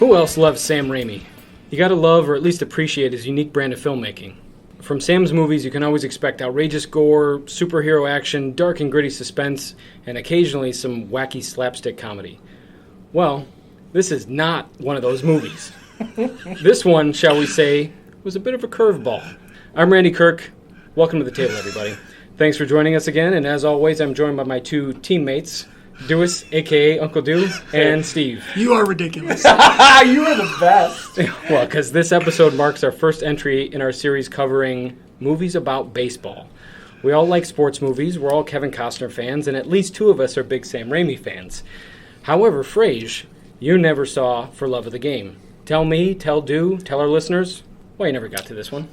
Who else loves Sam Raimi? You gotta love or at least appreciate his unique brand of filmmaking. From Sam's movies, you can always expect outrageous gore, superhero action, dark and gritty suspense, and occasionally some wacky slapstick comedy. Well, this is not one of those movies. This one, shall we say, was a bit of a curveball. I'm Randy Kirk. Welcome to the table, everybody. Thanks for joining us again, and as always, I'm joined by my two teammates, Dewis, a.k.a. Uncle Dew, and Steve. You are ridiculous. You are the best. Well, because this episode marks our first entry in our series covering movies about baseball. We all like sports movies, we're all Kevin Costner fans, and at least two of us are big Sam Raimi fans. However, Frage, you never saw For Love of the Game. Tell me, tell Dew, tell our listeners why you never got to this one.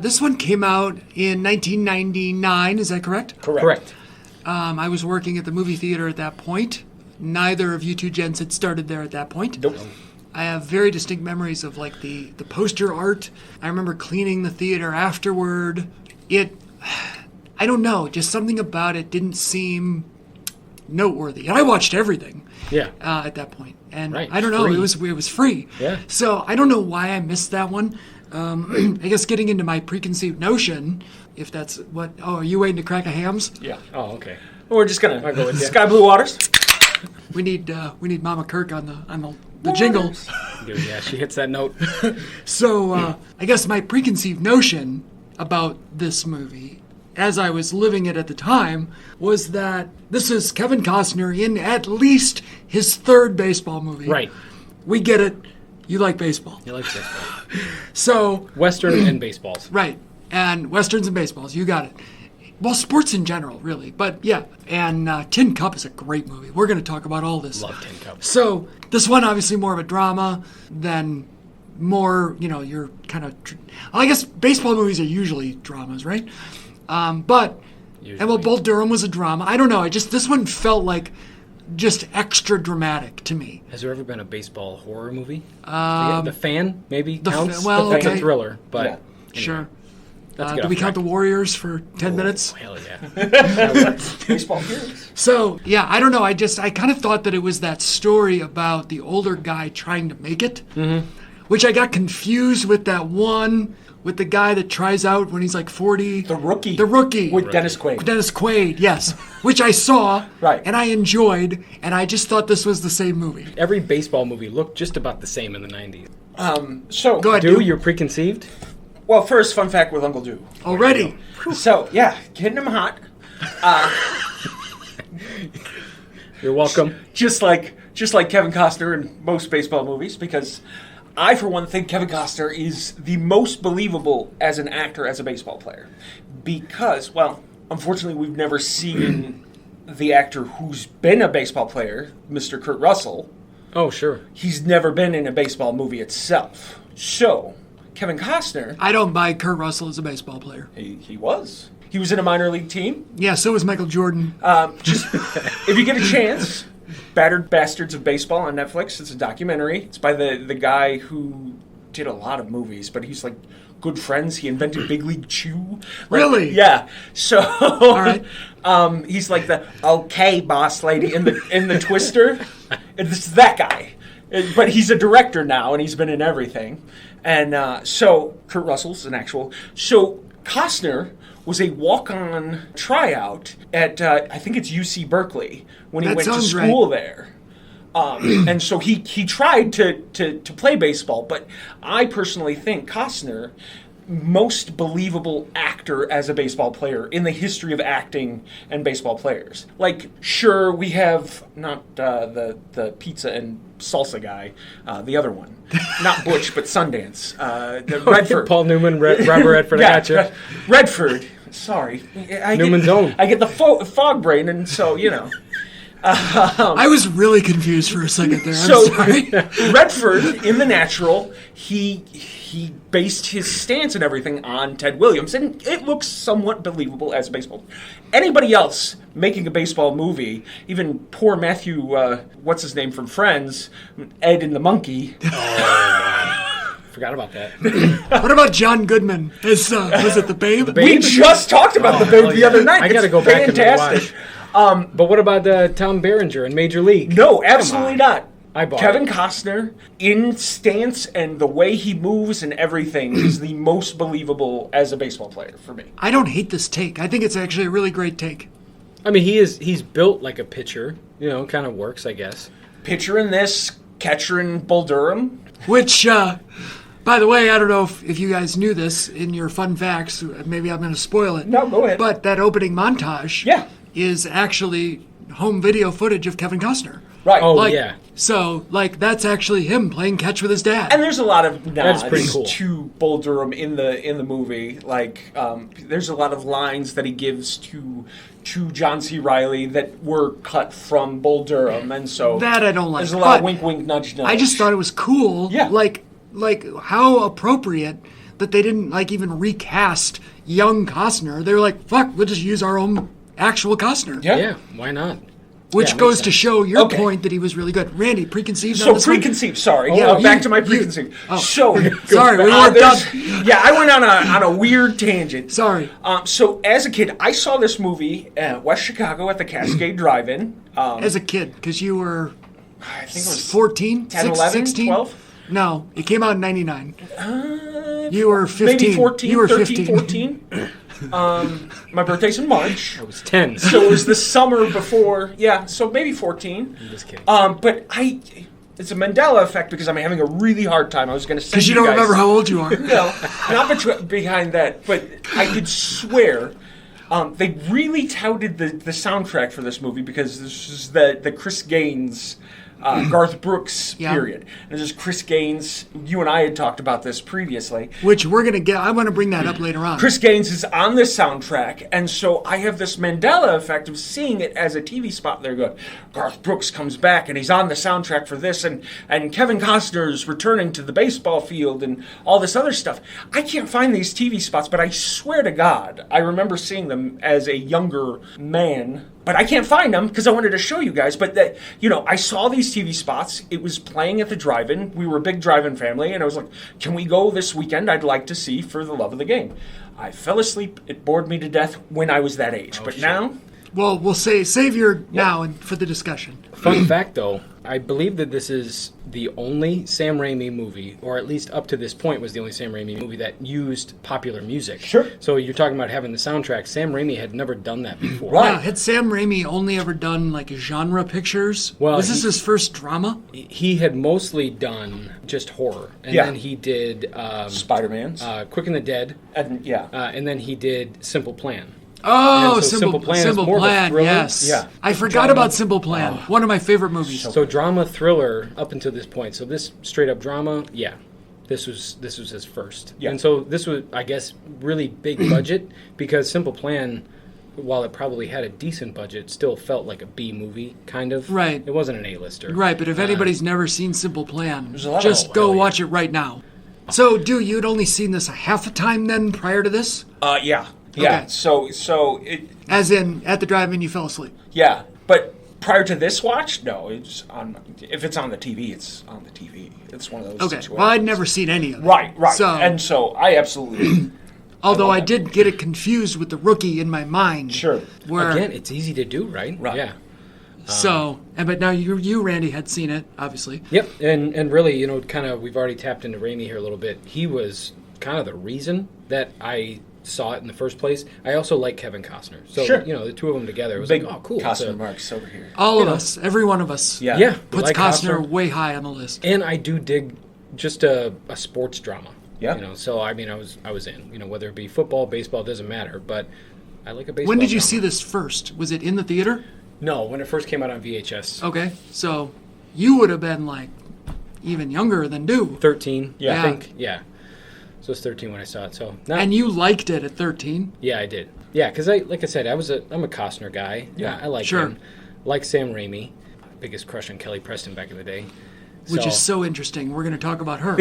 This one came out in 1999, is that correct? Correct. I was working at the movie theater at that point. Neither of you two gents had started there at that point. Nope. I have very distinct memories of like the poster art. I remember cleaning the theater afterward. I don't know, just something about it didn't seem noteworthy. And I watched everything at that point. And right. I don't know, Free. it was free. Yeah. So I don't know why I missed that one. I guess getting into my preconceived notion, if that's what... Oh, are you waiting to crack a hams? Yeah. Oh, okay. We're just gonna I'll go with you. Sky Blue Waters. We need Mama Kirk on the jingle. Dude, yeah, she hits that note. So I guess my preconceived notion about this movie, as I was living it at the time, was that this is Kevin Costner in at least his third baseball movie. Right. We get it. You like baseball. You like baseball. So... Western and baseballs. Right. And Westerns and baseballs. You got it. Well, sports in general, really. But yeah. And Tin Cup is a great movie. We're going to talk about all this. Love Tin Cup. So this one, obviously more of a drama than more, your kind of... I guess baseball movies are usually dramas, right? But... Usually. And well, Bull Durham was a drama. I don't know. This one felt like just extra dramatic to me. Has there ever been a baseball horror movie? The Fan, maybe, counts? well, That's okay. a thriller, but... Yeah. anyway, Sure. let's get Do off we count the track. Warriors for 10 minutes? Hell yeah. Baseball heroes. So, yeah, I don't know. I kind of thought that it was that story about the older guy trying to make it, which I got confused with that one with the guy that tries out when he's like 40. The Rookie. The Rookie. With Dennis Quaid. Dennis Quaid, yes. Which I saw, Right. and I enjoyed, and I just thought this was the same movie. Every baseball movie looked just about the same in the 90s. So, Go ahead, Do dude. you're preconceived? well, first, fun fact with Uncle Dew. Already. So, yeah, getting him hot. You're welcome. Just like Kevin Costner in most baseball movies, because I, for one, think Kevin Costner is the most believable as an actor, as a baseball player. Because, well, unfortunately, we've never seen the actor who's been a baseball player, Mr. Kurt Russell. Oh, sure. He's never been in a baseball movie itself. So, Kevin Costner, I don't buy Kurt Russell as a baseball player. he was. He was in a minor league team. Yeah, so was Michael Jordan. If you get a chance, Battered Bastards of Baseball on Netflix. It's a documentary. It's by the guy who did a lot of movies, but he's like good friends. He invented Big League Chew. Really? Yeah. So All right. he's like the okay boss lady in the Twister. It's that guy. But he's a director now, and he's been in everything. And so Kurt Russell's an actual. So Costner was a walk-on tryout at I think it's UC Berkeley when he That went to sounds school there. And so he tried to play baseball, but I personally think Costner, most believable actor as a baseball player in the history of acting and baseball players. Like, sure, we have not the pizza and salsa guy, the other one, not Butch, but Sundance, Redford. Paul Newman, Robert Redford, I gotcha. Redford. Sorry, Newman's own. I get the fog brain, and so I was really confused for a second there. I'm So sorry. Redford in The Natural, he based his stance and everything on Ted Williams, and it looks somewhat believable as a baseball. Anybody else making a baseball movie, even poor Matthew, what's his name from Friends, Ed and the Monkey. Forgot about that. What about John Goodman? Was it The Babe? We just talked about the Babe the other night. I got to It's go back and fantastic. rewatch. But what about Tom Berenger in Major League? No, absolutely not. I bought Kevin it. Costner, in stance and the way he moves and everything, is the most believable as a baseball player for me. I don't hate this take. I think it's actually a really great take. I mean, he's built like a pitcher. You know, kind of works, I guess. Pitcher in this, catcher in Bull Durham. Which, by the way, I don't know if you guys knew this in your fun facts. Maybe I'm going to spoil it. No, go ahead. But that opening montage Yeah. is actually home video footage of Kevin Costner. Right. Oh, Like, yeah. So, like, that's actually him playing catch with his dad. And there's a lot of nods pretty cool. to Bull Durham in the movie. Like, there's a lot of lines that he gives to John C. Reilly that were cut from Bull Durham, and so That I don't like. There's a lot of But wink, wink, nudge, nudge. I just thought it was cool. Yeah. Like how appropriate that they didn't, like, even recast young Costner. They were like, fuck, we'll just use our own actual Costner. Yeah. Yeah, why not? Which Yeah, goes makes to sense. show your Okay. point that he was really good. Randy, preconceived on So this one? preconceived. Sorry. Oh, Back you- to my you- preconceived. oh. So Sorry, we weren't there's- done. Yeah, I went on a weird tangent. Sorry. So as a kid, I saw this movie at West Chicago at the Cascade Drive-In. As a kid, because you were I think it was 14, 10, 11, 16? 12? No, it came out in 99. You were 15. Maybe 14, You were 13, 15. 14. My birthday's in March. I was 10. So it was the summer before. Yeah, so maybe 14. I'm just kidding. But it's a Mandela effect because I'm having a really hard time. I was going to say Because you don't guys, remember how old you are. No, not behind that, but I could swear they really touted the soundtrack for this movie because this is the Chris Gaines, Garth Brooks Yeah. period. And this is Chris Gaines. You and I had talked about this previously. Which we're going to get. I want to bring that up later on. Chris Gaines is on this soundtrack, and so I have this Mandela effect of seeing it as a TV spot. There, go, Garth Brooks comes back, and he's on the soundtrack for this, and Kevin Costner's returning to the baseball field, and all this other stuff. I can't find these TV spots, but I swear to God, I remember seeing them as a younger man. But I can't find them because I wanted to show you guys. But I saw these TV spots. It was playing at the drive-in. We were a big drive-in family, and I was like, "Can we go this weekend? I'd like to see For the Love of the Game." I fell asleep. It bored me to death when I was that age. But now, Well, we'll save your now and for the discussion. Fun fact, though, I believe that this is the only Sam Raimi movie, or at least up to this point was the only Sam Raimi movie that used popular music. Sure. So you're talking about having the soundtrack. Sam Raimi had never done that before. Right. Now, had Sam Raimi only ever done like genre pictures? Well, was this he- his first drama? He had mostly done just horror. And Yeah. then he did Spider-Man's, Quick and the Dead, and yeah, and then he did Simple Plan. Oh, And so Simple Plan is more of a thriller. yes. Yeah. I forgot about Simple Plan. One of my favorite movies. So drama thriller up until this point. So this straight up drama, yeah. This was his first. Yeah. And so this was, I guess, really big budget because Simple Plan, while it probably had a decent budget, still felt like a B movie, kind of. Right. It wasn't an A-lister. Right, but if anybody's never seen Simple Plan, a lot of- just go hell yeah. watch it right now. So, dude, you'd only seen this a half a time then prior to this? yeah. Okay. So it, As in, at the drive-in, you fell asleep. yeah. But prior to this watch, no, it's on. If it's on the TV, it's on the TV. It's one of those. Okay. situations. Well, I'd never seen any of it. Right. So, And so I absolutely. although I love did get it confused with The Rookie in my mind. Sure. Where, Again, it's easy to do, right? Right. Yeah. but now you, Randy, had seen it, obviously. Yep. And really, kind of, we've already tapped into Raimi here a little bit. He was kind of the reason that I saw it in the first place. I also like Kevin Costner. So, Sure. the two of them together, it was Big like, oh, cool. Costner So- marks over here. All of us, every one of us, Yeah. Yeah. puts like Costner way high on the list. And I do dig just a sports drama. Yeah. So I mean, I was in. Whether it be football, baseball, doesn't matter. But I like a baseball. When did you drama. see this first? Was it in the theater? No, when it first came out on VHS. Okay, so you would have been like even younger than Do. 13. Yeah. I think. Yeah. So it's 13 when I saw it. So not, And you liked it at 13. yeah, I did. Yeah, because like I said, I'm a Costner guy. Yeah. I like Sure. him. Like Sam Raimi. Biggest crush on Kelly Preston back in the day. Which is so interesting. We're going to talk about her.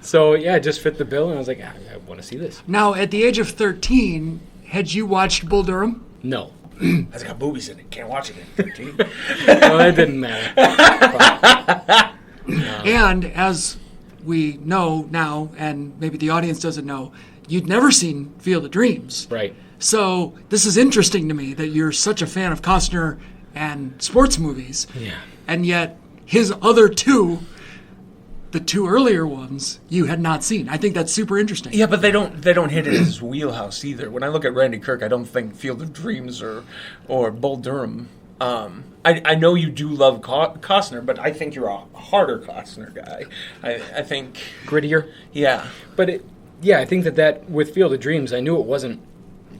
So yeah, it just fit the bill, and I was like, I want to see this. Now, at the age of 13, had you watched Bull Durham? No. It's got boobies in it. Can't watch it at 13. Well, that didn't matter. And as we know now, and maybe the audience doesn't know, you'd never seen Field of Dreams. Right. So this is interesting to me that you're such a fan of Costner and sports movies. Yeah. And yet his other two, the two earlier ones, you had not seen. I think that's super interesting. Yeah, but they don't hit it in his wheelhouse either. When I look at Randy Kirk, I don't think Field of Dreams or Bull Durham. I know you do love Costner, but I think you're a harder Costner guy. I think Grittier. yeah. But I think that with Field of Dreams, I knew it wasn't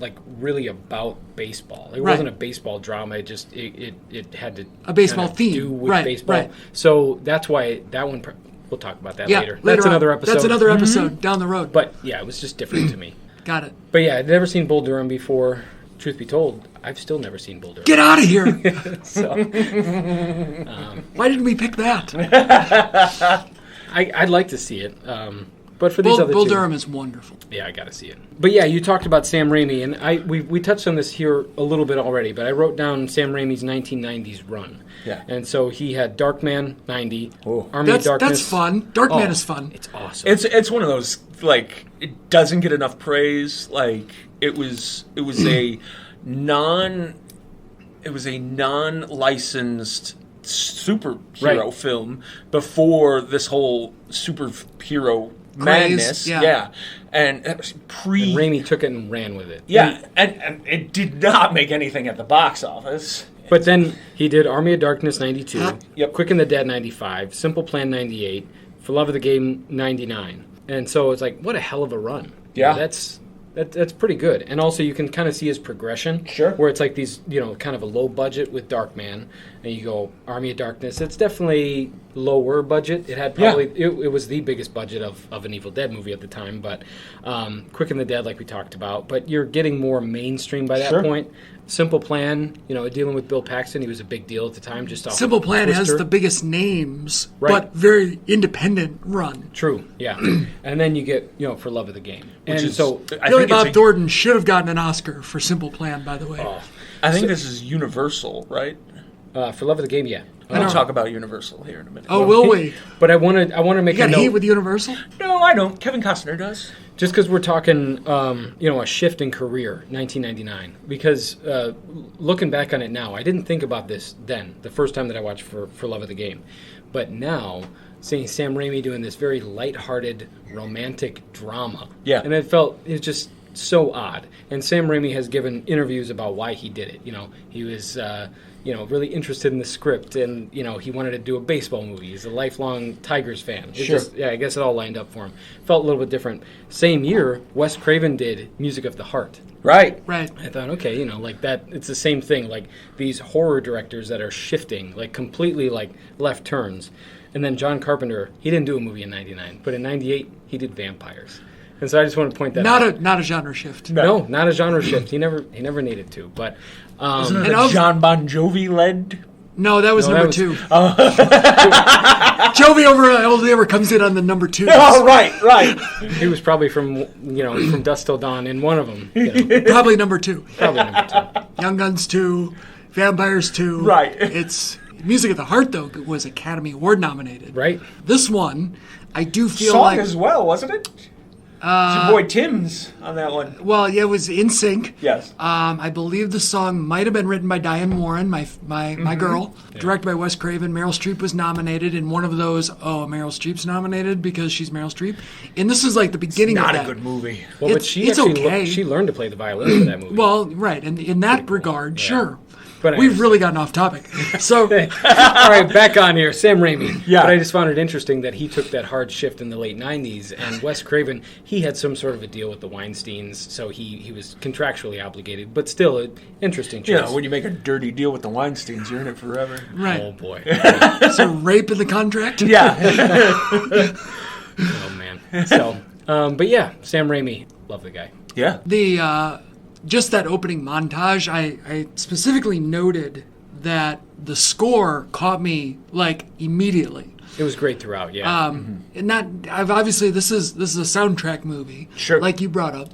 like really about baseball. It wasn't a baseball drama. It just it had to a baseball kinda theme do with right, baseball. Right. So that's why that one. We'll talk about that Yeah, later. later That's on. another episode. That's another episode down the road. But yeah, it was just different to me. Got it. But yeah, I'd never seen Bull Durham before. Truth be told, I've still never seen Bull Durham. Get out of here! So Why didn't we pick that? I'd like to see it. But for these other Bull two, Durham is wonderful. yeah, I got to see it. But yeah, you talked about Sam Raimi, and we touched on this here a little bit already. But I wrote down Sam Raimi's 1990s run. Yeah. And so he had Darkman 90, Oh. Army of Darkness. That's fun. Darkman is fun. It's awesome. It's one of those, like, it doesn't get enough praise. Like, it was a non-licensed superhero film before this whole superhero madness. Yeah. And it was And Raimi took it and ran with it. yeah, and it did not make anything at the box office. But then he did Army of Darkness 92, Yep. Quick and the Dead 95, Simple Plan 98, For Love of the Game 99. And so it's like, what a hell of a run. Yeah. That's pretty good. And also you can kind of see his progression. Sure. Where it's like these, kind of a low budget with Darkman. And you go Army of Darkness. It's definitely lower budget. It had probably, it was the biggest budget of an Evil Dead movie at the time. But Quick and the Dead, like we talked about. But you're getting more mainstream by that Sure. point. Simple Plan, dealing with Bill Paxton, he was a big deal at the time. Just off Simple of Plan has Twister. the biggest names, Right. but very independent run. True, yeah. And then you get, For Love of the Game. Which And is- so, I Billy think it's Bob Thornton should have gotten an Oscar for Simple Plan, by the way. I think this is Universal, right? For Love of the Game, yeah. We'll talk about Universal here in a minute. Oh, will we? But I want to make You a got heat note, with Universal? No, I don't. Kevin Costner does. just because we're talking, a shift in career, 1999. Because looking back on it now, I didn't think about this then, the first time that I watched for Love of the Game. But now, seeing Sam Raimi doing this very lighthearted, romantic drama. Yeah. And it's just so odd. And Sam Raimi has given interviews about why he did it. He was, really interested in the script, and he wanted to do a baseball movie. He's a lifelong Tigers fan. Sure. I guess it all lined up for him. Felt a little bit different. Same year, Wes Craven did Music of the Heart. Right. Right. I thought, okay, like that. It's the same thing. Like these horror directors that are shifting, like completely like left turns. And then John Carpenter, he didn't do a movie in '99, but in '98 he did vampires. And so I just want to point that out. Not a genre shift. No, not a genre shift. He never needed to. But Isn't it And a of- John Bon Jovi led? No, that was No, number that was- 2. Jovi only ever comes in on the number 2. Oh, right. he was probably from from Dusk Till Dawn in one of them. Probably number 2. Probably number 2. Young Guns 2, Vampires 2. Right. It's Music of the Heart, though, was Academy Award nominated. Right? This one, I do feel Song like... as well, wasn't it? It's your boy Tim's on that one. Well, yeah, it was In Sync. Yes. I believe the song might have been written by Diane Warren, my girl. Directed by Wes Craven. Meryl Streep was nominated in one of those. Oh, Meryl Streep's nominated because she's Meryl Streep. And this is like the beginning Not of a that. good movie. Well, but It's- she it's actually okay. she learned to play the violin for that movie. Well, right, and in that regard, sure. But We've anyways. really gotten off topic. So, All right, back on here. Sam Raimi. Yeah. But I just found it interesting that he took that hard shift in the late 90s, and Wes Craven, he had some sort of a deal with the Weinsteins, so he was contractually obligated, but still an interesting choice. When you make a dirty deal with the Weinsteins, you're in it forever. Oh, right. boy. So, rape in the contract? Yeah. Oh, man. So, but yeah, Sam Raimi. Love the guy. Yeah. The just that opening montage, I specifically noted that the score caught me like immediately. It was great throughout, yeah. And not I've obviously this is a soundtrack movie, Sure. like you brought up,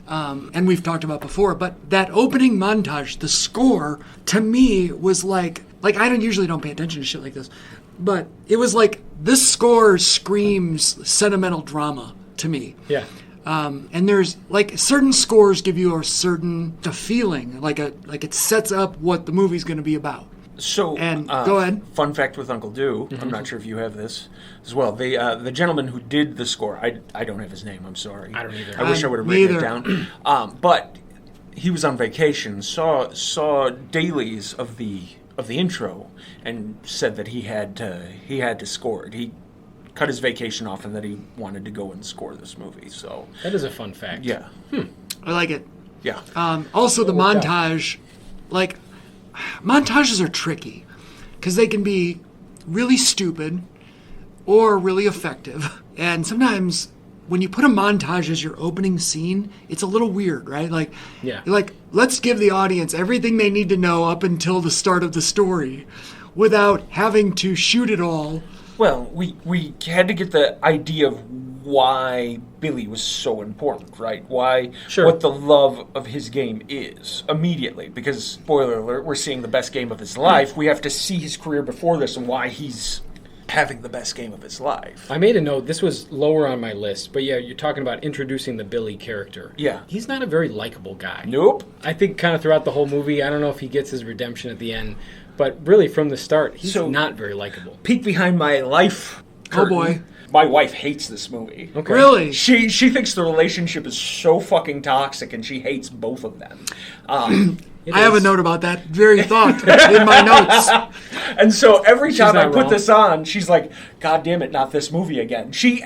and we've talked about before. But that opening montage, the score to me was like I don't pay attention to shit like this, but it was like this score screams sentimental drama to me. yeah. And there's like certain scores give you a feeling, like it sets up what the movie's going to be about. So, And go ahead. Fun fact with Uncle Do. I'm not sure if you have this as well. The gentleman who did the score, I don't have his name. I'm sorry. I don't either. I wish I would have written it down. But he was on vacation, saw dailies of the intro, and said that he had to score it. He cut his vacation off and that he wanted to go and score this movie. So That is a fun fact. yeah, I like it. yeah. Also, the worked out. montage, like, montages are tricky because they can be really stupid or really effective. And sometimes when you put a montage as your opening scene, it's a little weird, right? Like, Yeah. you're like, let's give the audience everything they need to know up until the start of the story without having to shoot it all. Well, we had to get the idea of why Billy was so important, right? Why, Sure. what the love of his game is immediately. Because, spoiler alert, we're seeing the best game of his life. We have to see his career before this and why he's having the best game of his life. I made a note. This was lower on my list, but yeah, you're talking about introducing the Billy character. Yeah. He's not a very likable guy. Nope. I think kind of throughout the whole movie, I don't know if he gets his redemption at the end, but really from the start, he's So- not very likable. Peek behind my life. Oh, boy. My wife hates this movie. Okay. Really? She thinks the relationship is so fucking toxic, and she hates both of them. It I have a is. note about that very thought in my notes. And so every time I not put wrong. this on, she's like, God damn it, not this movie again. She's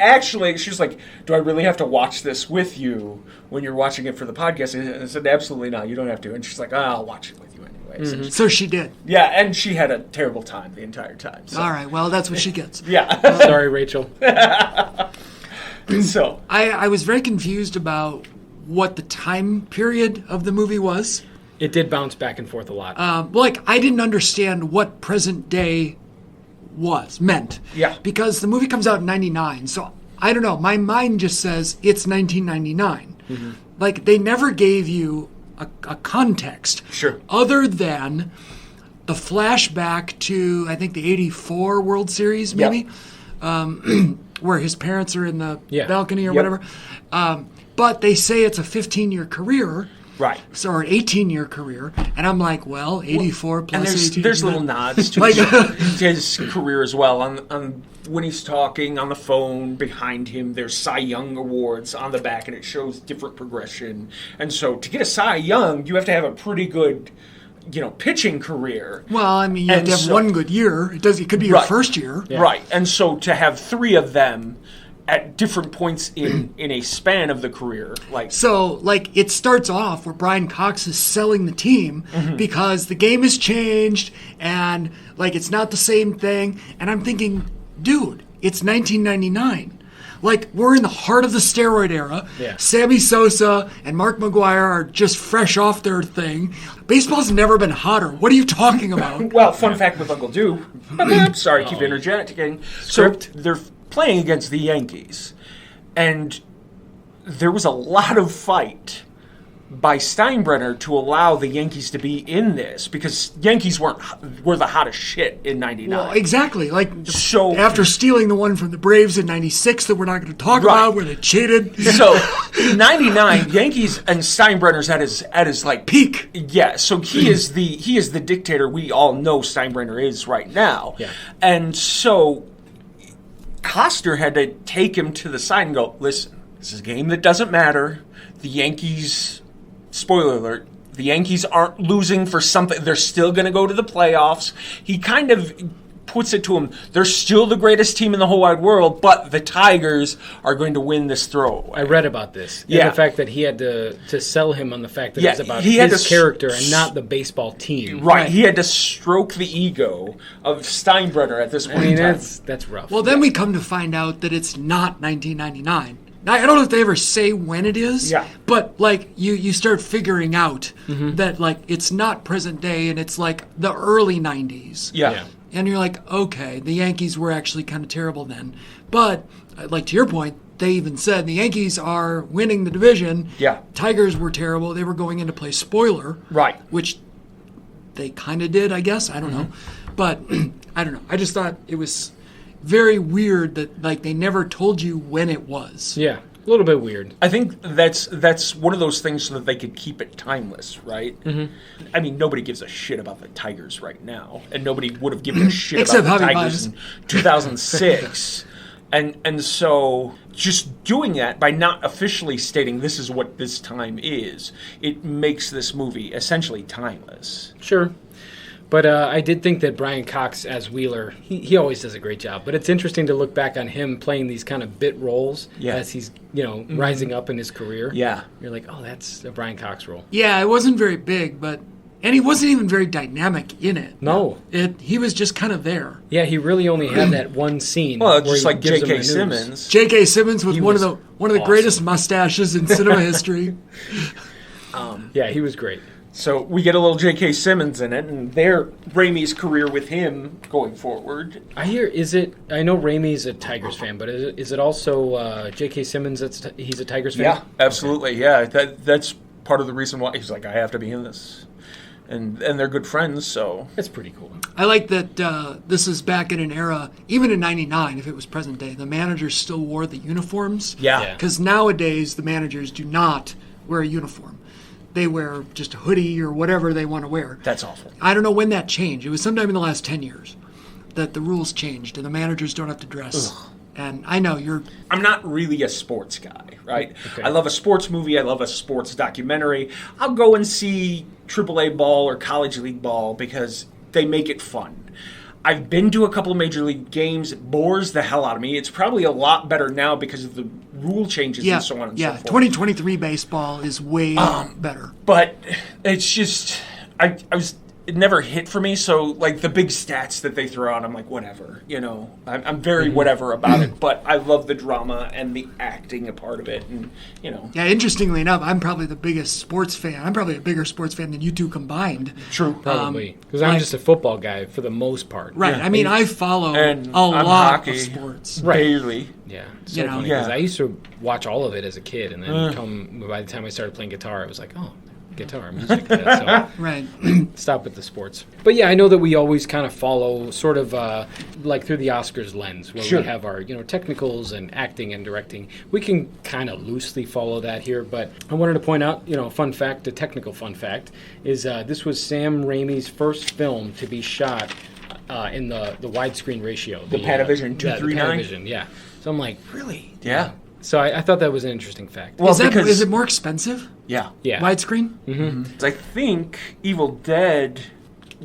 like, do I really have to watch this with you when you're watching it for the podcast? And I said, absolutely not, you don't have to. And she's like, I'll watch it with you anyway. So So she did. yeah, and she had a terrible time the entire time. So, All right, well, that's what she gets. yeah. Sorry, Rachel. So, I was very confused about what the time period of the movie was. It did bounce back and forth a lot. Like, I didn't understand what present day meant. Yeah. Because the movie comes out in 99, so I don't know. My mind just says it's 1999. Mm-hmm. Like, they never gave you a context. Sure. Other than the flashback to, I think, the 84 World Series, maybe, where his parents are in the Yeah. balcony or Yep. whatever. But they say it's a 15-year career. right. So, or an 18-year career, and I'm like, well, 84 plus And 18. there's little nods to Like- his career as well. On when he's talking on the phone behind him, there's Cy Young awards on the back, and it shows different progression. And so to get a Cy Young, you have to have a pretty good, pitching career. Well, I mean, you have And to have so- one good year. It could be your Right. first year. Right. And so to have three of them at different points in a span of the career, like So, like, it starts off where Brian Cox is selling the team Mm-hmm. because the game has changed and, like, it's not the same thing. And I'm thinking, dude, it's 1999. Like, we're in the heart of the steroid era. Yeah. Sammy Sosa and Mark McGuire are just fresh off their thing. Baseball's never been hotter. What are you talking about? Well, fun fact with Uncle Do. Sorry, keep interjecting. Script. So they're playing against the Yankees, and there was a lot of fight by Steinbrenner to allow the Yankees to be in this because Yankees were the hottest shit in '99. Well, exactly. Like, So- after stealing the one from the Braves in 96 that we're not going to talk Right. about where they cheated. So, '99, Yankees and Steinbrenner's at his like Peak. Yeah, so he is the dictator we all know Steinbrenner is right now. Yeah. And so Costner had to take him to the side and go, listen, this is a game that doesn't matter. The Yankees, spoiler alert, the Yankees aren't losing for something. They're still going to go to the playoffs. He kind of puts it to him, they're still the greatest team in the whole wide world, but the Tigers are going to win this throwaway. I read about this. Yeah. And the fact that he had to sell him on the fact that Yeah, it was about he had his to character and not the baseball team. Right, he had to stroke the ego of Steinbrenner at this point I mean, in time. that's rough. Well, then we come to find out that it's not 1999. Now, I don't know if they ever say when it is, Yeah. but like you start figuring out that like it's not present day and it's like the early 90s. Yeah. Yeah. And you're like, okay, the Yankees were actually kind of terrible then. But like to your point, they even said the Yankees are winning the division. Yeah. Tigers were terrible. They were going in to play spoiler. Right. Which they kind of did, I guess. I don't know. But I don't know. I just thought it was very weird that like they never told you when it was. Yeah. A little bit weird. I think that's one of those things so that they could keep it timeless, right? Mm-hmm. I mean, nobody gives a shit about the Tigers right now, and nobody would have given a shit Except about the Javi Tigers Baez. in 2006. And so just doing that by not officially stating this is what this time is, it makes this movie essentially timeless. Sure. But I did think that Brian Cox as Wheeler, he always does a great job. But it's interesting to look back on him playing these kind of bit roles as he's, rising up in his career. Yeah. You're like, oh, that's a Brian Cox role. Yeah, it wasn't very big, and he wasn't even very dynamic in it. No. He was just kind of there. Yeah, he really only had that one scene. Well, where just he like gives them the J.K. news. Simmons. J.K. Simmons with He one of was the awesome. greatest mustaches in cinema history. Yeah, he was great. So we get a little J.K. Simmons in it, and they're Raimi's career with him going forward. I hear, I know Raimi's a Tigers fan, but is it also J.K. Simmons he's a Tigers fan? Yeah, absolutely. Yeah, that's part of the reason why he's like, I have to be in this. And they're good friends, so. That's pretty cool. I like that this is back in an era, even in '99, if it was present day, the managers still wore the uniforms. Yeah. Because nowadays, the managers do not wear a uniform. They wear just a hoodie or whatever they want to wear. That's awful. I don't know when that changed. It was sometime in the last 10 years that the rules changed and the managers don't have to dress. Ugh. And I know I'm not really a sports guy, right? Okay. I love a sports movie. I love a sports documentary. I'll go and see AAA ball or college league ball because they make it fun. I've been to a couple of major league games. It bores the hell out of me. It's probably a lot better now because of the rule changes and so on and so forth. 2023 baseball is way better. But it's just, it never hit for me. So, like, the big stats that they throw out, I'm like, whatever. I'm very whatever about it. But I love the drama and the acting a part of it. And, Yeah, interestingly enough, I'm probably the biggest sports fan. I'm probably a bigger sports fan than you two combined. True. Probably. Because I'm just a football guy for the most part. Right. Yeah. I mean, I follow And a I'm lot hockey. of sports. Barely. Yeah. So funny. Yeah. Because I used to watch all of it as a kid. And then by the time I started playing guitar, I was like, oh, guitar music. So Right. stop with the sports. But yeah, I know that we always kind of follow sort of like through the Oscars lens where we have our technicals and acting and directing. We can kind of loosely follow that here, but I wanted to point out, a technical fun fact is this was Sam Raimi's first film to be shot in the widescreen ratio. The Panavision the 239? Panavision, yeah. So I'm like, really? Yeah. So I thought that was an interesting fact. Well, Is it more expensive? Yeah. Yeah. Widescreen? Mm-hmm. I think Evil Dead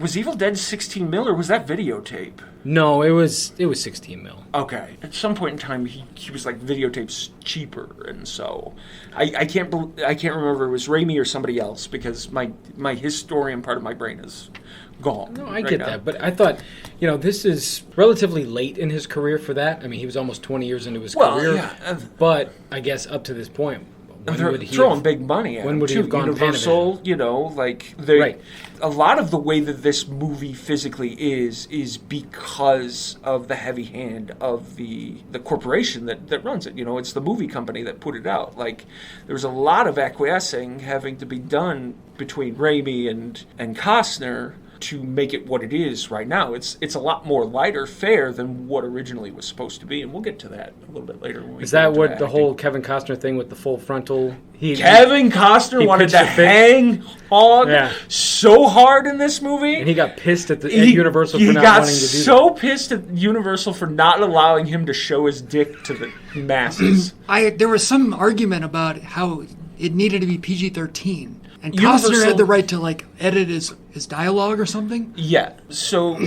16 mil or was that videotape? No, it was 16 mil. Okay. At some point in time, he was like, videotape's cheaper, and so I can't remember if it was Raimi or somebody else because my historian part of my brain is gone. No, I get that, but I thought, this is relatively late in his career for that. I mean, he was almost 20 years into his career, but I guess up to this point, when they're would he throwing have, big money at when him, would he too. have gone Universal, Panavision? Right. A lot of the way that this movie physically is because of the heavy hand of the corporation that runs it. It's the movie company that put it out. Like, there was a lot of acquiescing having to be done between Raimi and Costner to make it what it is right now. It's a lot more lighter fare than what originally was supposed to be, and we'll get to that a little bit later. Is that what the whole Kevin Costner thing with the full frontal? Kevin Costner wanted to hang Hog so hard in this movie, and he got pissed at Universal for not wanting to do that. He got so pissed at Universal for not allowing him to show his dick to the masses. There was some argument about how it needed to be PG-13. And Universal, Costner had the right to edit his dialogue or something? Yeah. So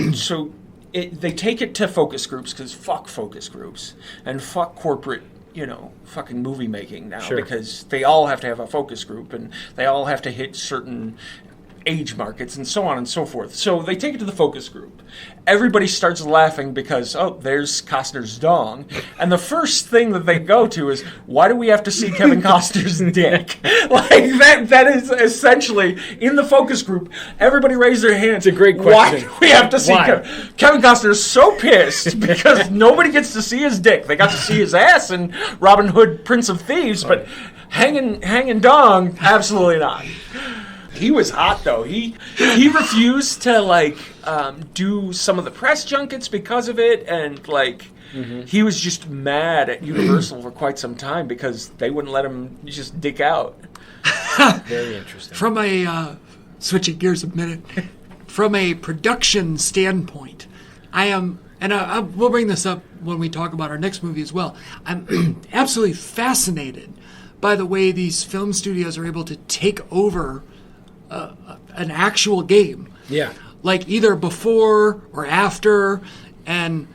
they take it to focus groups because fuck focus groups and fuck corporate, fucking movie making now because they all have to have a focus group and they all have to hit certain age markets and so on and so forth. So they take it to the focus group. Everybody starts laughing because, there's Costner's dong. And the first thing that they go to is, why do we have to see Kevin Costner's dick? That is essentially, in the focus group, everybody raised their hands. It's a great question. Why do we have to see Kevin Costner is so pissed because nobody gets to see his dick. They got to see his ass in Robin Hood, Prince of Thieves, but hanging dong, absolutely not. He was hot though. He refused to do some of the press junkets because of it, and He was just mad at Universal for quite some time because they wouldn't let him just dick out. Very interesting. From a switching gears a minute, from a production standpoint, I am, and we'll bring this up when we talk about our next movie as well. I'm absolutely fascinated by the way these film studios are able to take over an actual game. Yeah. Like either before or after, and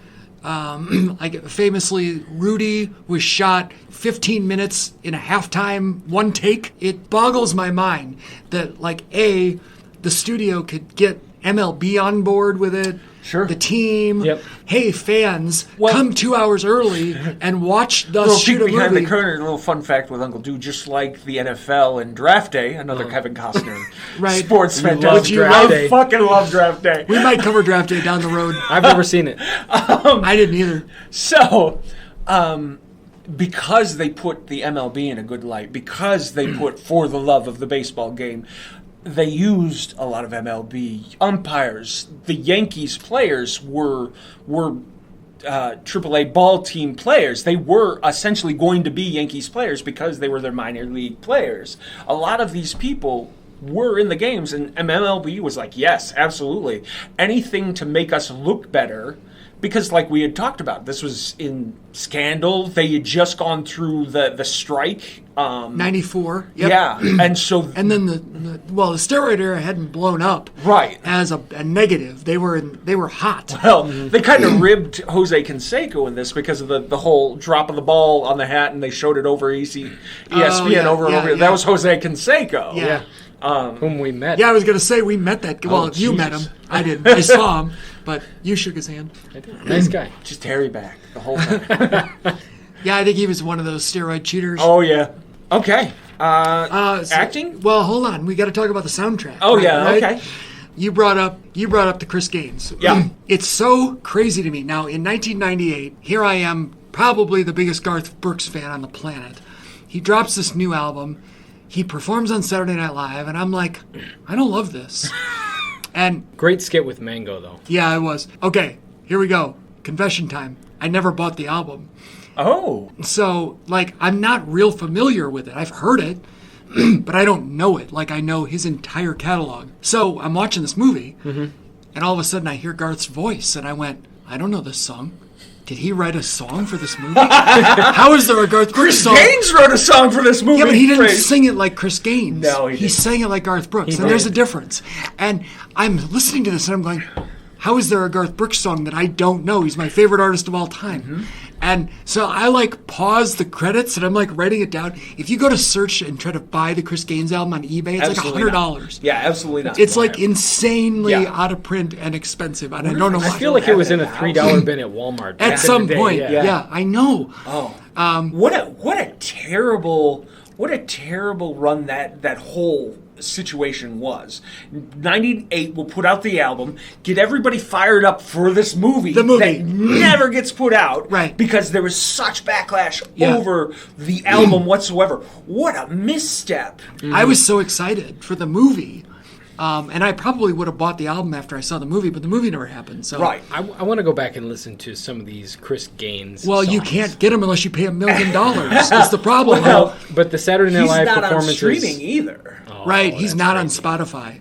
like famously, Rudy was shot 15 minutes in a halftime, one take. It boggles my mind that the studio could get MLB on board with it. Sure. The team. Yep. Hey, fans, come 2 hours early and watch us shoot a behind movie. the curtain, a little fun fact with Uncle Dude, just like the NFL and Draft Day, another Kevin Costner Right. sports You fantastic. love Draft I Day. fucking love Draft Day. We might cover Draft Day down the road. I've never seen it. I didn't either. So, because they put the MLB in a good light, because they put For the Love of the Baseball Game, they used a lot of MLB umpires. The Yankees players were AAA ball team players. They were essentially going to be Yankees players because they were their minor league players. A lot of these people were in the games, and MLB was like, yes, absolutely. Anything to make us look better. Because like we had talked about, this was in Scandal. They had just gone through the strike. 94. Yep. Yeah, and so... And then the steroid era hadn't blown up Right. as a negative. They were hot. Well, they kind of ribbed Jose Canseco in this because of the whole drop of the ball on the hat, and they showed it over ESPN yeah, over and yeah, over. yeah. That was Jose Canseco. Yeah. Whom we met. Yeah, I was going to say we met that. Well, you met Jesus. him. I didn't. I saw him, but you shook his hand. I did. Nice guy. Just Harry back the whole time. Yeah, I think he was one of those steroid cheaters. Oh, yeah. Okay. So- Acting? Well, hold on. We got to talk about the soundtrack. Oh, yeah, right? okay. You brought up the Chris Gaines. Yeah. It's so crazy to me. Now, in 1998, here I am, probably the biggest Garth Brooks fan on the planet. He drops this new album. He performs on Saturday Night Live, and I'm like, I don't love this. And Great skit with Mango, though. yeah, I was. Okay, here we go. Confession time. I never bought the album. Oh. So, I'm not real familiar with it. I've heard it, but I don't know it. Like, I know his entire catalog. So, I'm watching this movie, and all of a sudden I hear Garth's voice, and I went, I don't know this song. Did he write a song for this movie? How is there a Garth Brooks song? Gaines wrote a song for this movie. Yeah, but he didn't Praise. sing it like Chris Gaines. No, he He didn't. sang it like Garth Brooks, He and there's a did. difference. And I'm listening to this, and I'm going, how is there a Garth Brooks song that I don't know? He's my favorite artist of all time. And so I pause the credits, and I'm writing it down. If you go to search and try to buy the Chris Gaines album on eBay, it's Absolutely not. $100. Yeah, absolutely not. It's insanely Yeah. out of print and expensive, and I don't know why. I feel like it was in a $3 bin at Walmart. back At in some the day, point, yeah. yeah, I know. Oh. What a terrible run that whole situation was. 98 will put out the album, get everybody fired up for this movie. The movie. That never gets put out. Right. Because there was such backlash Yeah. over the album whatsoever. What a misstep. I was so excited for the movie. And I probably would have bought the album after I saw the movie, but the movie never happened. So Right. I want to go back and listen to some of these Chris Gaines Well, you songs. can't get them unless you pay $1 million. That's the problem. Well, But the Saturday Night He's Live not on performances... streaming either. right, he's that's not on crazy. Spotify.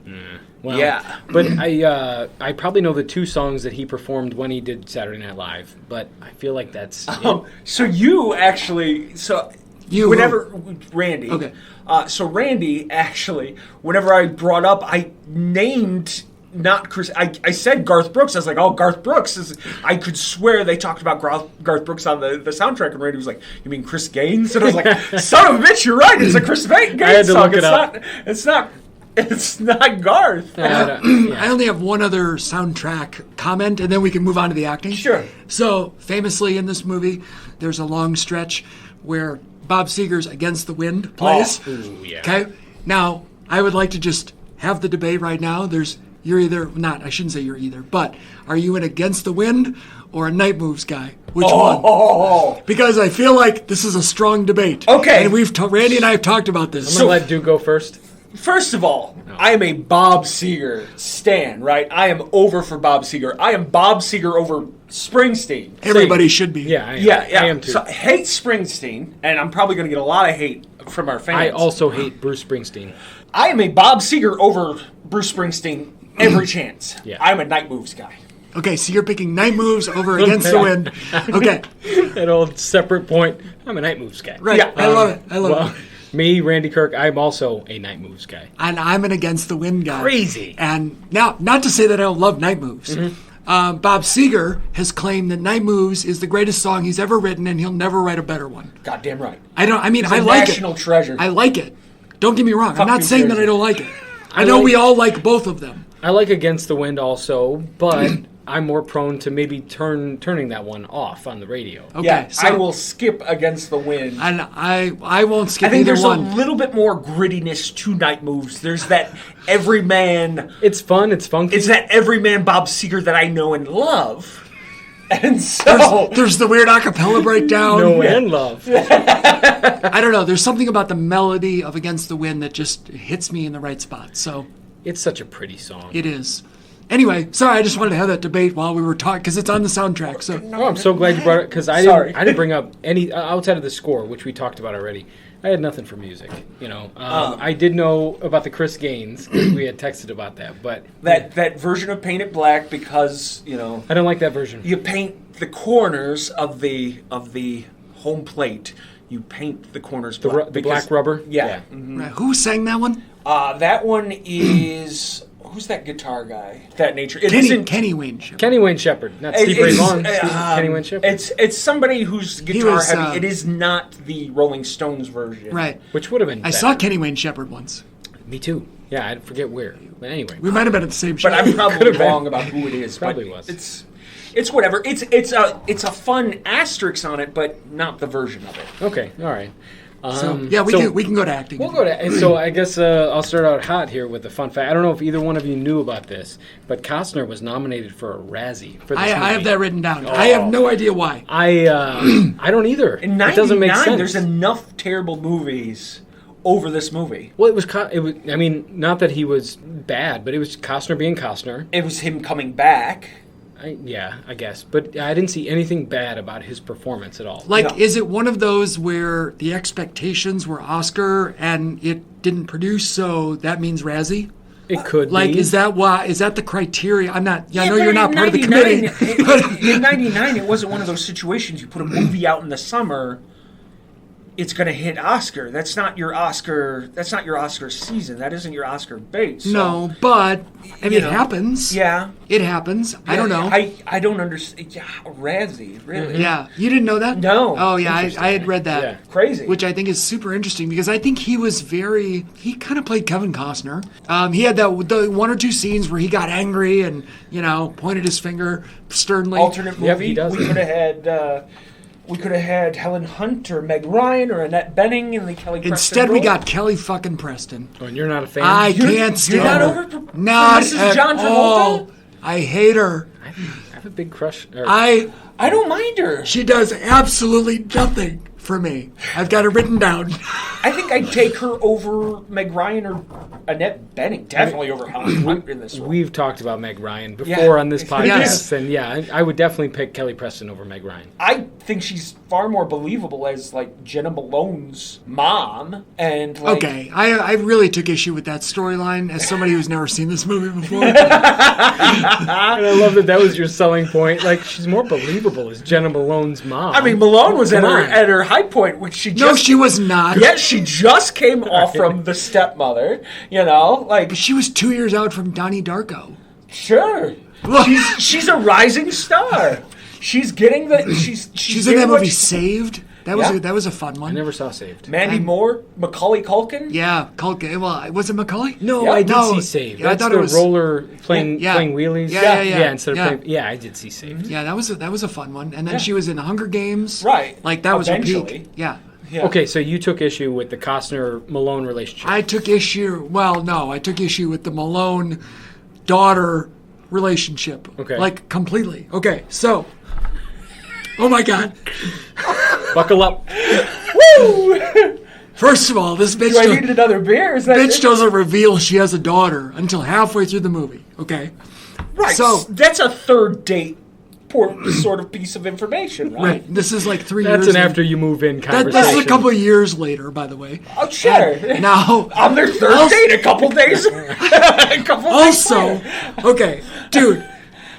Well, Yeah. But I probably know the two songs that he performed when he did Saturday Night Live, but I feel like that's... Oh, so you actually, You- whenever Randy, Okay. So Randy actually, whenever I brought up, I named not Chris. I said Garth Brooks. I was like, oh, Garth Brooks is. I could swear they talked about Garth Brooks on the soundtrack, and Randy was like, you mean Chris Gaines? And I was like, son of a bitch, you're right. It's a Chris Gaines had to song. look it up. It's not Garth. I yeah. only have one other soundtrack comment, and then we can move on to the acting. Sure. So, famously in this movie, there's a long stretch where Bob Seger's Against the Wind plays. Oh. Ooh, yeah. Okay? Now, I would like to just have the debate right now. You're either, I shouldn't say you're either, but are you an Against the Wind or a Night Moves guy? Which one? Oh, Because I feel like this is a strong debate. Okay. And Randy and I have talked about this. I'm going to let Duke go first. First of all, I am a Bob Seger stan, right? I am over for Bob Seger. I am Bob Seger over Springsteen. Everybody should be. Yeah, I am. Yeah. I am too. So, hate Springsteen, and I'm probably going to get a lot of hate from our fans. I also hate Bruce Springsteen. I am a Bob Seger over Bruce Springsteen every chance. Yeah. I'm a Night Moves guy. Okay, so you're picking Night Moves over Against the Wind. Okay, That old separate point. I'm a Night Moves guy. right. Yeah. I love it. I love Well, it. me, Randy Kirk, I'm also a Night Moves guy. And I'm an Against the Wind guy. Crazy. And now, not to say that I don't love Night Moves. Bob Seger has claimed that Night Moves is the greatest song he's ever written, and he'll never write a better one. Goddamn right. I like national it. treasure. I like it. Don't get me wrong. I'm Fuck not New saying that Jersey. I don't like it. I know like- we all like both of them. I like Against the Wind also, but I'm more prone to maybe turning that one off on the radio. Okay, Yeah, so I will skip Against the Wind. And I won't skip I think either there's one. a little bit more grittiness to Night Moves. There's that everyman. It's fun. It's funky. It's that everyman Bob Seger that I know and love. And so There's the weird acapella breakdown. no and love. I don't know. There's something about the melody of Against the Wind that just hits me in the right spot. So It's such a pretty song. it is. Anyway, sorry, I just wanted to have that debate while we were talking because it's on the soundtrack. So Oh, I'm so glad you brought it because Sorry. I didn't bring up any outside of the score, which we talked about already. I had nothing for music, you know. I did know about the Chris Gaines 'cause we had texted about that, but that version of Paint It Black, because I don't like that version. you paint the corners of the home plate. You paint the corners black. The black rubber. Yeah. right, who sang that one? That one is who's that guitar guy? That nature. It isn't Kenny Wayne Shepherd. Kenny Wayne Shepherd, not Steve Ray Vaughan. Kenny Wayne Shepherd, It's somebody who's guitar was, heavy. It is not the Rolling Stones version. Right. which would have been. I better. saw Kenny Wayne Shepherd once. Me too. Yeah, I forget where, but anyway. We might have been at the same show. But I'm probably Could've been. wrong about who it is. Probably but was. It's whatever. It's a fun asterisk on it, but not the version of it. Okay, all right. So, yeah, we can go to acting. We'll go to. And so I guess I'll start out hot here with a fun fact. I don't know if either one of you knew about this, but Costner was nominated for a Razzie for this I have movie. that written down. I have no idea why. I don't either. In It doesn't make '99, sense. there's enough terrible movies over this movie. Well, it was. I mean, not that he was bad, but it was Costner being Costner. It was him coming back. Yeah, I guess, but I didn't see anything bad about his performance at all. Like, No. is it one of those where the expectations were Oscar and it didn't produce, so that means Razzie? It could Like, be. is that why? Is that the criteria? I know Yeah, you're but not in part of the 99 committee. In '99, it wasn't one of those situations. You put a movie out in the summer, it's going to hit Oscar. That's not your Oscar. That's not your Oscar season. That isn't your Oscar bait. So, No, but I mean, You it know, happens. Yeah. It happens. I don't know. I don't understand. Yeah, Razzie, really? Yeah, you didn't know that? No. Oh, yeah, I had read that. Yeah. Crazy. Which I think is super interesting because I think he kind of played Kevin Costner. He had the one or two scenes where he got angry and, pointed his finger sternly. alternate movie. Yep, he does. We could have had Helen Hunt or Meg Ryan or Annette Bening in the Kelly Preston Instead, we role. got Kelly fucking Preston. Oh, and you're not a fan? I You're- can't you're stand not her. over for Not Mrs. at John Travolta? all. I hate her. I have a big crush. I don't mind her. She does absolutely nothing for me. I've got it written down. I think I'd take her over Meg Ryan or Annette Bening. Definitely over Helen Hunt in this one. We've talked about Meg Ryan before Yeah. on this podcast, Yes. and yeah, I would definitely pick Kelly Preston over Meg Ryan. I think she's far more believable as like Jenna Malone's mom, and like, Okay, I really took issue with that storyline as somebody who's never seen this movie before. And I love that was your selling point. Like, she's more believable as Jenna Malone's mom. I mean, Malone was Come on. at her high point, which she No, just she was not. Yes, she just came off from the stepmother. Like She was 2 years out from Donnie Darko. sure, she's a rising star. She's getting the she's She's in getting that what movie she- Saved. That was a fun I one. never saw Saved. Mandy Moore, Macaulay Culkin. Yeah, Culkin. Well, was it Macaulay? No, Yeah. I did No, see Saved. yeah, I That's thought the it was- roller playing Yeah. playing wheelies. Yeah. Instead Yeah. of playing, I did see Saved. Yeah, that was a fun one. And then Yeah. she was in Hunger Games. Right. Like that was her Eventually. peak. Yeah. Yeah. Okay, so you took issue with the Costner Malone relationship. I took issue. Well, no, I took issue with the Malone daughter relationship. Okay. Like completely. Okay, so. Oh my God. Buckle up. First of all, this bitch, Do I need another beer? Is that bitch doesn't reveal she has a daughter until halfway through the movie. Okay, right? So That's a third date sort of piece of information, right? right. This is like 3 That's years. an in. after you move in That, conversation. this is a couple of years later, by the way. Oh, sure. And now, On their third Also- date, a couple days. a couple days also, later. okay, dude.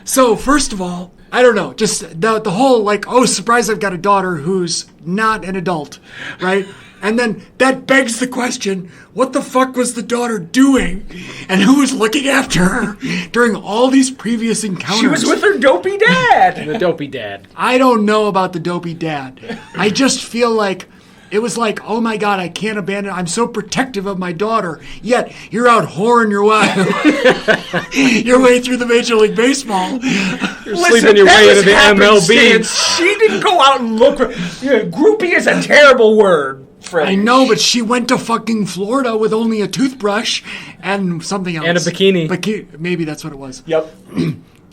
So first of all, I don't know, just the whole like, oh, surprise! I've got a daughter who's not an adult, right? And then that begs the question, what the fuck was the daughter doing? And who was looking after her during all these previous encounters? She was with her dopey dad. The dopey dad. I don't know about the dopey dad. I just feel like it was like, oh my God, I can't abandon. I'm so protective of my daughter. Yet you're out whoring your way through the Major League Baseball. You're sleeping your way into the MLB. happenstance. She didn't go out and look for... groupie is a terrible word, Fred. I know, but she went to fucking Florida with only a toothbrush and something else. And a bikini. Maybe that's what it was. Yep.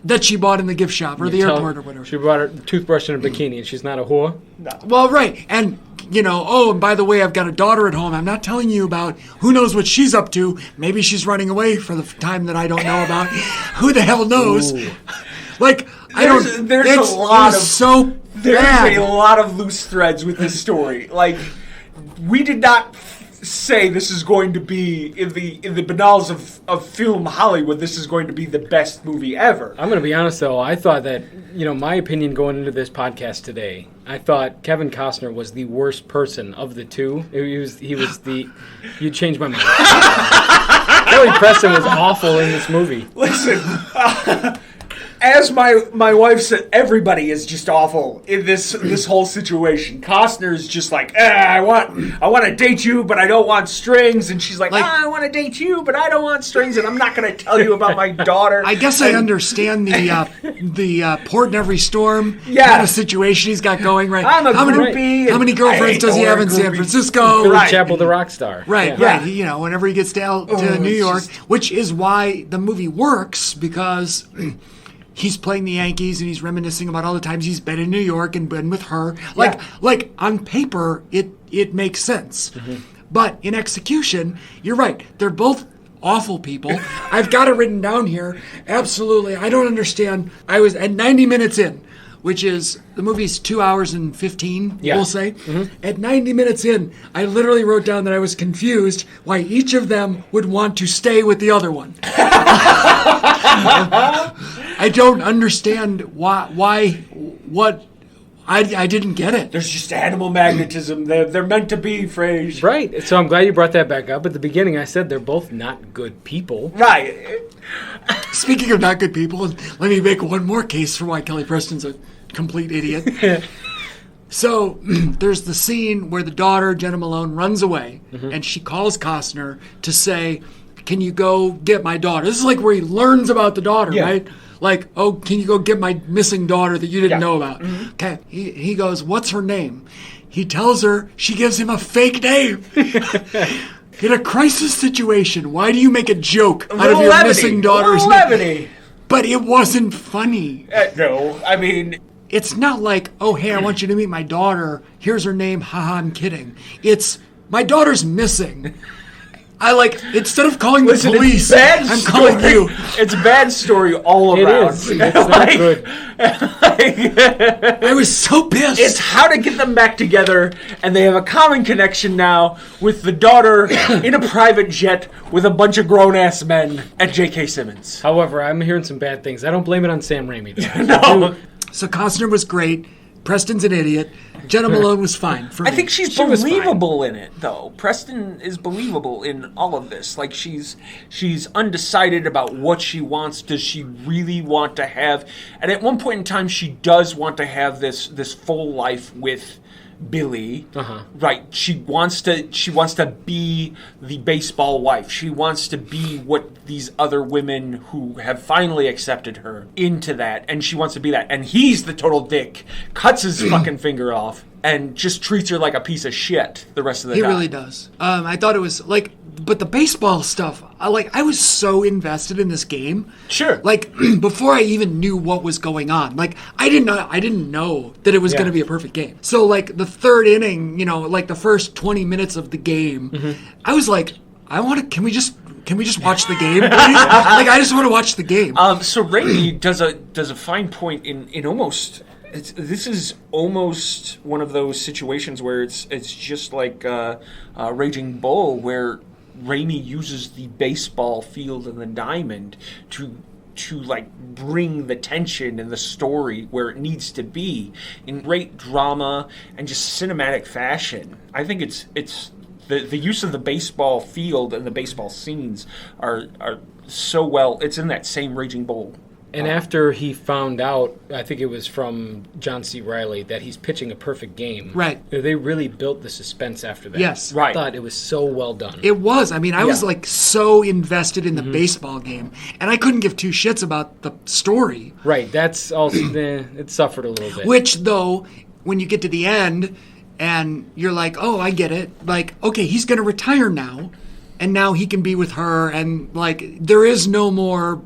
That she bought in the gift shop or the Tell- airport or whatever. She brought her toothbrush and a bikini, and she's not a whore. Well, right. And, you know, oh, and by the way, I've got a daughter at home. I'm not telling you about who knows what she's up to. Maybe she's running away for the time that I don't know about. Who the hell knows? Ooh. Like, I don't... There's it's- a lot it was of... so There's bad. a lot of loose threads with this story. Like, we did not say this is going to be in the banals of film Hollywood. This is going to be the best movie ever. I'm going to be honest, though. I thought that, my opinion going into this podcast today, I thought Kevin Costner was the worst person of the two. He was the... You changed my mind. Billy Preston was awful in this movie. Listen, as my wife said, everybody is just awful in this whole situation. Costner is just like, I want to date you, but I don't want strings, and she's like, I want to date you, but I don't want strings, and I'm not going to tell you about my daughter. I guess I understand the port in every storm Yeah. kind of situation he's got going, right? I'm a how groupie. many, how many and I girlfriends hate does he the have word in San groupie. Francisco? Billy Right. Chapel, the rock star. Right, Yeah. right. You know, whenever he gets to New it's York, just- which is why the movie works, because he's playing the Yankees and he's reminiscing about all the times he's been in New York and been with her. Like on paper, it makes sense. But in execution, you're right. They're both awful people. I've got it written down here. Absolutely. I don't understand. I was at 90 minutes in, which is, the movie's 2 hours and 15, Yeah. we'll say. At 90 minutes in, I literally wrote down that I was confused why each of them would want to stay with the other one. I don't understand I didn't get it. There's just animal magnetism. They're meant to be, Frasier. Right. So I'm glad you brought that back up. At the beginning, I said they're both not good people. Right. Speaking of not good people, let me make one more case for why Kelly Preston's a complete idiot. So there's the scene where the daughter, Jenna Malone, runs away, and she calls Costner to say, can you go get my daughter? This is like where he learns about the daughter, Yeah. right? Like, oh, can you go get my missing daughter that you didn't Yeah. know about? Okay. He goes, what's her name? He tells her, she gives him a fake name. In a crisis situation, why do you make a joke out of your missing daughter's name? levity. But it wasn't funny. No, I mean, It's not like, oh, hey, I want you to meet my daughter. Here's her name. Haha, I'm kidding. It's, my daughter's missing. Instead of calling the listen, police, it's bad I'm story. calling you. It's a bad story all It around. is. It's not good. I was so pissed. It's how to get them back together, and they have a common connection now with the daughter in a private jet with a bunch of grown-ass men and J.K. Simmons. However, I'm hearing some bad things. I don't blame it on Sam Raimi, though. No. So Costner was great. Preston's an idiot. Jenna Malone was fine for me. I think she's She was believable in it, though. Preston is believable in all of this. Like, she's undecided about what she wants. Does she really want to have... And at one point in time, she does want to have this full life with Billy. Right. She wants to be the baseball wife. She wants to be what these other women who have finally accepted her into that, and she wants to be that. And he's the total dick. Cuts his fucking finger off. and just treats her like a piece of shit the rest of the He time. really does. I thought it was like, but the baseball stuff, I was so invested in this game. Sure. Like before I even knew what was going on. Like I didn't know that it was Yeah. going to be a perfect game. So like the third inning, like the first 20 minutes of the game, I was like, can we just watch the game, please? Like I just want to watch the game. So Raimi does a fine point in almost. This is almost one of those situations where it's just like Raging Bull, where Raimi uses the baseball field and the diamond to like bring the tension and the story where it needs to be in great drama and just cinematic fashion. I think it's the use of the baseball field and the baseball scenes are so well. It's in that same Raging Bull. And after he found out, I think it was from John C. Reilly, that he's pitching a perfect game. Right. They really built the suspense after that. Yes. Right. I thought it was so well done. It was. I mean, I was Yeah. like so invested in the baseball game, and I couldn't give two shits about the story. Right. That's also, it suffered a little bit. Which, though, when you get to the end and you're like, oh, I get it. Like, okay, he's going to retire now, and now he can be with her, and like, there is no more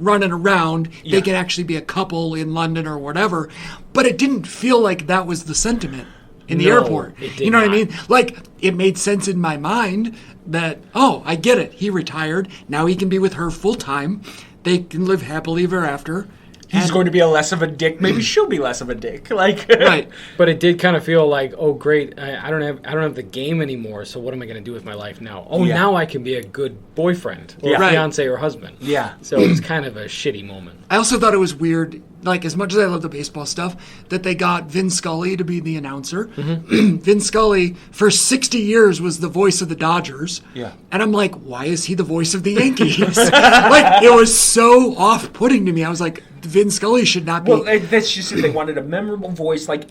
running around. Yeah. They can actually be a couple in London or whatever. But it didn't feel like that was the sentiment in the No, airport. it did You know what I not. mean? Like, it made sense in my mind that, oh, I get it. He retired. Now he can be with her full time. They can live happily ever after. He's going to be less of a dick. Maybe she'll be less of a dick. Like, Right. But it did kind of feel like, oh great, I don't have the game anymore. So what am I going to do with my life now? Oh, Yeah. now I can be a good boyfriend or Yeah. Right. fiance or husband. Yeah. So it was kind of a shitty moment. I also thought it was weird, like, as much as I love the baseball stuff, that they got Vin Scully to be the announcer. Vin Scully, for 60 years, was the voice of the Dodgers. Yeah. And I'm like, why is he the voice of the Yankees? Like, it was so off-putting to me. I was like, Vin Scully should not be. well, that's just it. They wanted a memorable voice, like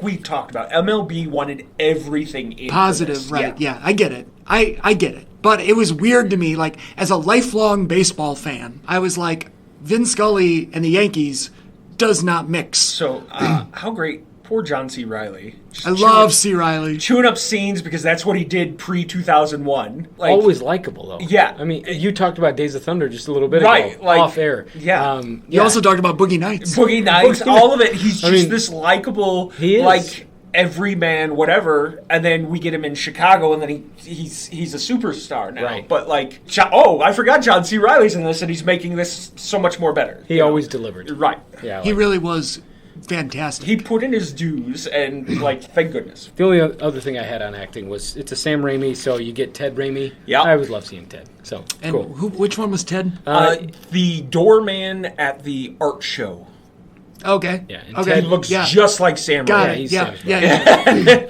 we talked about. MLB wanted everything in Positive, this. right? Yeah, I get it. I get it. But it was weird to me, like, as a lifelong baseball fan, I was like, Vin Scully and the Yankees does not mix. So, how great. Poor John C. Reilly. Just I love C. Riley. chewing up scenes because that's what he did pre-2001. Like, Always likable though. Yeah. I mean, you talked about Days of Thunder just a little bit Right, ago, like, off air. yeah. You also talked about Boogie Nights. Boogie Nights, all of it. He's just mean, this likable, he is. like everyman, whatever. And then we get him in Chicago, and then he's a superstar now. Right. But like, I forgot John C. Reilly's in this, and he's making this so much more better. He you know? always delivered. Right. Yeah. He like- really was fantastic. He put in his dues, and like, thank goodness. The only other thing I had on acting was it's a Sam Raimi, so you get Ted Raimi. Yeah. I always love seeing Ted. So and cool. which one was Ted? The doorman at the art show. Okay. Yeah, and Okay. Ted He looks yeah. just like Sam Got Raimi. it. he's Yeah. Sam's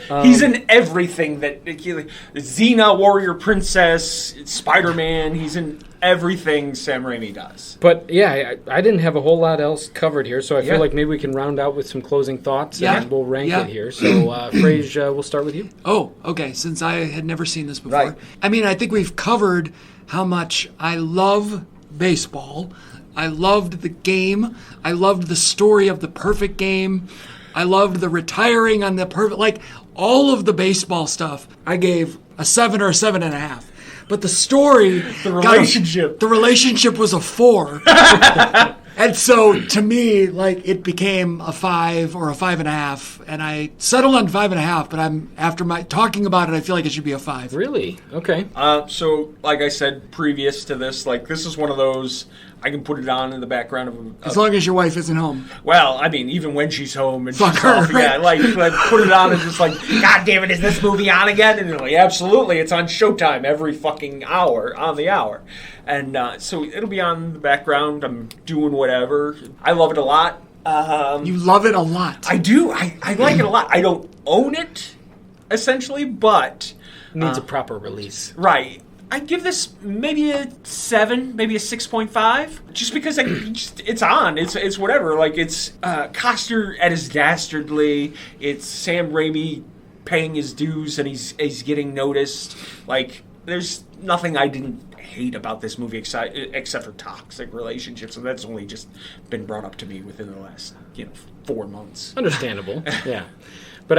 Yeah. He's in everything that Xena, Warrior Princess, Spider-Man. He's in everything Sam Raimi does. But yeah, I didn't have a whole lot else covered here, so I Yeah. feel like maybe we can round out with some closing thoughts Yeah. and we'll rank Yeah. it here. So, Frage, we'll start with you. Oh, okay. Since I had never seen this before. Right. I mean, I think we've covered how much I love baseball. I loved the game. I loved the story of the perfect game. I loved the retiring on the perfect, like all of the baseball stuff. I gave a 7 or a 7.5. But the story, The relationship. the relationship was a 4. And so to me, like, it became a 5 or a 5.5, and I settled on 5.5. But after my talking about it, I feel like it should be a 5. Really? Okay. So, like I said previous to this, like this is one of those I can put it on in the background of. As long as your wife isn't home. Well, I mean, even when she's home and Fuck she's her, off, yeah, right? like put it on and just like, God damn it, is this movie on again? And you're like, absolutely, it's on Showtime every fucking hour, on the hour. And so it'll be on in the background. I'm doing whatever. I love it a lot. You love it a lot. I do. I like it a lot. I don't own it, essentially, but Needs a proper release. right. I give this maybe a 7, maybe a 6.5, just because it's on. It's whatever. Like it's Costner at his dastardly. It's Sam Raimi paying his dues and he's getting noticed. Like there's nothing I didn't hate about this movie except for toxic relationships, and that's only just been brought up to me within the last 4 months. Understandable. Yeah. But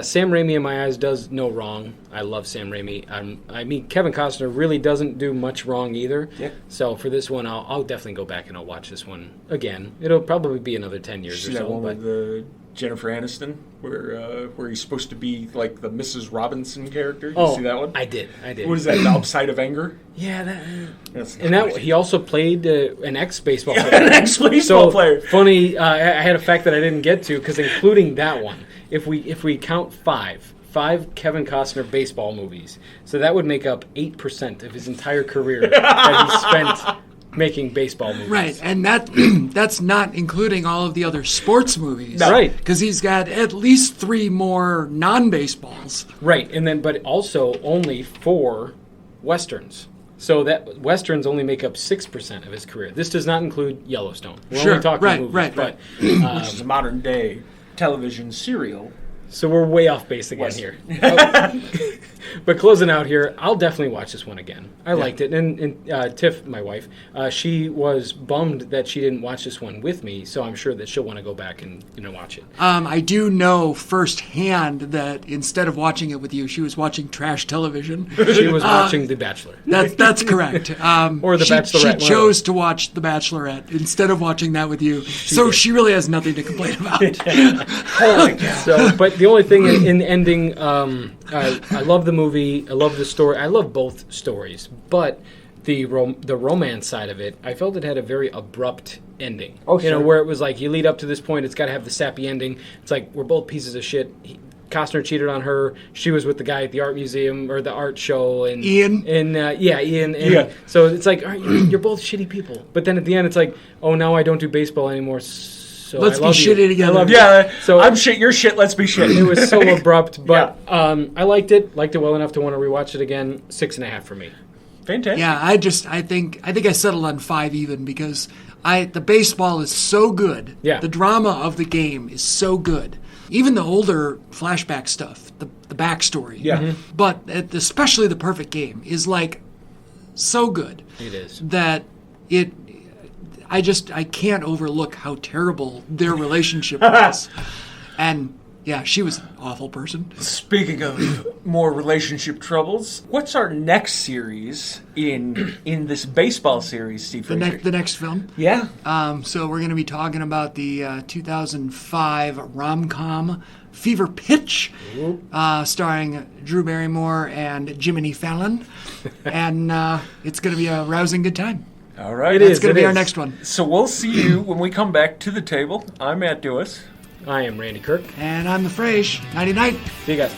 Sam Raimi in my eyes does no wrong. I love Sam Raimi. I mean, Kevin Costner really doesn't do much wrong either. Yeah. So for this one, I'll definitely go back and I'll watch this one again. It'll probably be another 10 years See or that so. one But with the Jennifer Aniston, where he's supposed to be like the Mrs. Robinson character. You see that one? I did. What is that? The Upside of Anger. Yeah, That's and that he also played an ex-baseball player. an ex-baseball player. Funny, I had a fact that I didn't get to because including that one, if we count five Kevin Costner baseball movies, so that would make up 8% of his entire career that he spent making baseball movies. Right, and that's not including all of the other sports movies. No. Right. Because he's got at least 3 more non-baseballs. Right, and then but also only 4 westerns. So that westerns only make up 6% of his career. This does not include Yellowstone. We're Sure, only talking right, movies, right, but Which is a modern day television serial. so we're way off base again here. But closing out here, I'll definitely watch this one again. I liked it. And Tiff, my wife, she was bummed that she didn't watch this one with me, so I'm sure that she'll want to go back and watch it. I do know firsthand that instead of watching it with you, she was watching trash television. She was watching The Bachelor. That's correct. Or The Bachelorette, She chose to watch The Bachelorette instead of watching that with you. She really has nothing to complain about. Holy cow. So, but the only thing in the ending, I love the movie. I love the story. I love both stories, but the romance side of it, I felt it had a very abrupt ending. Oh, sure. Where it was like you lead up to this point, it's got to have the sappy ending. It's like we're both pieces of shit. Costner cheated on her. She was with the guy at the art museum or the art show, and Ian. And Ian. And Yeah. So it's like, all right, you're both shitty people. But then at the end, it's like, oh, now I don't do baseball anymore. So Let's I be love you. shitty together. I love you. Yeah, So I'm shit, you're shit, let's be shit. it was so abrupt, but I liked it well enough to want to rewatch it again. 6.5 for me. Fantastic. Yeah, I think I settled on 5 even because the baseball is so good. Yeah. The drama of the game is so good. Even the older flashback stuff, the backstory. Yeah. But especially the perfect game is like so good. It is. That I can't overlook how terrible their relationship was. And yeah, she was an awful person. Speaking of more relationship troubles, what's our next series in this baseball series, Steve Fraser? The next film. Yeah. So we're going to be talking about the 2005 rom-com Fever Pitch, starring Drew Barrymore and Jiminy Fallon. And it's going to be a rousing good time. All right. It's going to be our next one. So we'll see you when we come back to the table. I'm Matt Dewis. I am Randy Kirk. And I'm the Frasier. Nighty-night. See you guys.